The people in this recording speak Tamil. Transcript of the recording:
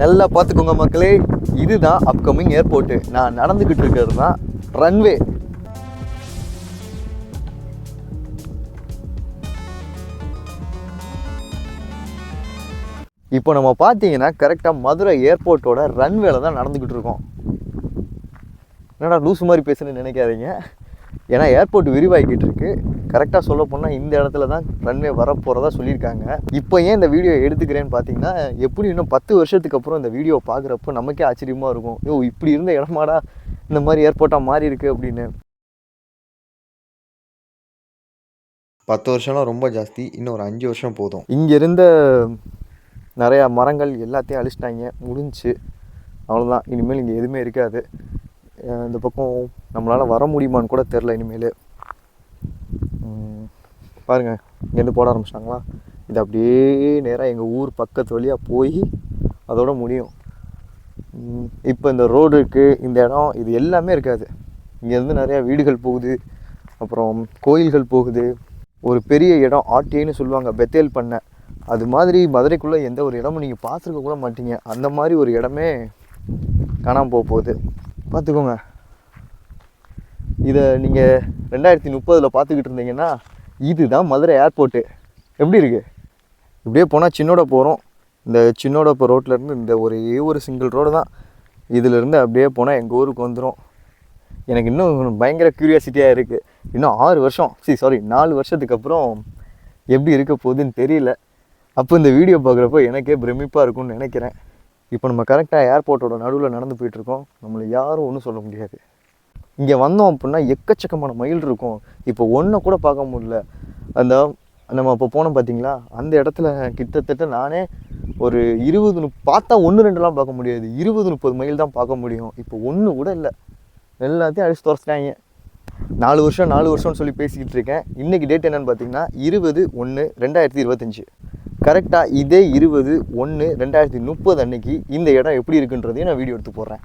நல்லா பார்த்துக்கோங்க மக்களே, இதுதான் அப்கமிங் ஏர்போர்ட்டு. நான் நடந்துக்கிட்டு இருக்கிறது தான் ரன்வே. இப்போ நம்ம பார்த்தீங்கன்னா கரெக்டாக மதுரை ஏர்போர்ட்டோட ரன்வேல தான் நடந்துக்கிட்டு இருக்கோம். என்னடா லூஸ் மாதிரி பேசுன்னு நினைக்காதீங்க, ஏன்னா ஏர்போர்ட் விரிவாகிக்கிட்டு இருக்கு. கரெக்டாக சொல்ல போனால் இந்த இடத்துல தான் ரன்வே வரப்போகிறதா சொல்லியிருக்காங்க. இப்போ ஏன் இந்த வீடியோ எடுத்துக்கிறேன்னு பார்த்தீங்கன்னா, எப்படி இன்னும் 10 வருஷத்துக்கு அப்புறம் இந்த வீடியோ பார்க்குறப்போ நமக்கே ஆச்சரியமாக இருக்கும். யோ இப்படி இருந்த இடமாடா இந்த மாதிரி ஏர்போர்ட்டாக மாறி இருக்கு அப்படின்னு. 10 வருஷம்லாம் ரொம்ப ஜாஸ்தி, இன்னும் ஒரு 5 வருஷம் போதும். இங்கே இருந்த நிறையா மரங்கள் எல்லாத்தையும் அழிச்சிட்டாங்க, முடிஞ்சு அவ்வளோதான். இனிமேல் இங்கே எதுவுமே இருக்காது. இந்த பக்கம் நம்மளால் வர முடியுமான்னு கூட தெரில இனிமேல். பாருங்கள், இங்கேருந்து போட ஆரம்பிச்சிட்டாங்களா. இது அப்படியே நேராக எங்கள் ஊர் பக்கத்து வழியாக போய் அதோட முடியும். இப்போ இந்த ரோடு இருக்குது, இந்த இடம், இது எல்லாமே இருக்காது. இங்கேருந்து நிறையா வீடுகள் போகுது, அப்புறம் கோயில்கள் போகுது. ஒரு பெரிய இடம் ஆர்டிஐன்னு சொல்லுவாங்க, பெத்தேல் பண்ணை. அது மாதிரி மதுரைக்குள்ளே எந்த ஒரு இடமும் நீங்கள் பார்த்துருக்க கூட மாட்டீங்க. அந்த மாதிரி ஒரு இடமே காணாமல் போகுது. பார்த்துக்கோங்க. இதை நீங்கள் 2030 பார்த்துக்கிட்டு இருந்தீங்கன்னா இதுதான் மதுரை ஏர்போர்ட்டு. எப்படி இருக்குது? இப்படியே போனால் சின்னோட போகிறோம். இந்த சின்னோட இப்போ ரோட்லேருந்து இந்த ஒரே ஒரு சிங்கிள் ரோடு தான். இதிலேருந்து அப்படியே போனால் எங்கள் ஊருக்கு வந்துடும். எனக்கு இன்னும் பயங்கர க்யூரியாசிட்டியாக இருக்குது. இன்னும் 4 வருஷத்துக்கு அப்புறம் எப்படி இருக்க போகுதுன்னு தெரியல. அப்போ இந்த வீடியோ பார்க்குறப்போ எனக்கே பிரமிப்பாக இருக்கும்னு நினைக்கிறேன். இப்போ நம்ம கரெக்டாக ஏர்போர்ட்டோட நடுவில் நடந்து போயிட்டுருக்கோம். நம்மளை யாரும் ஒன்றும் சொல்ல முடியாது. இங்கே வந்தோம் அப்படின்னா எக்கச்சக்கமான மயில் இருக்கும். இப்போ ஒன்றை கூட பார்க்க முடியல. அந்த நம்ம இப்போ போனோம் பார்த்தீங்களா, அந்த இடத்துல கிட்டத்தட்ட நானே ஒரு 20 பார்த்தா 1-2லாம் பார்க்க முடியாது, 20-30 மயில் தான் பார்க்க முடியும். இப்போ ஒன்று கூட இல்லை, எல்லாத்தையும் அடிச்சு துரச்சிட்டாங்க. 4 வருஷம்னு சொல்லி பேசிக்கிட்டு இருக்கேன். இன்றைக்கி டேட் என்னென்னு பார்த்தீங்கன்னா 20/1/2025. கரெக்டாக இதே 20/1/2030 அன்னைக்கு இந்த இடம் எப்படி இருக்குன்றதையும் நான் வீடியோ எடுத்து போடுறேன்.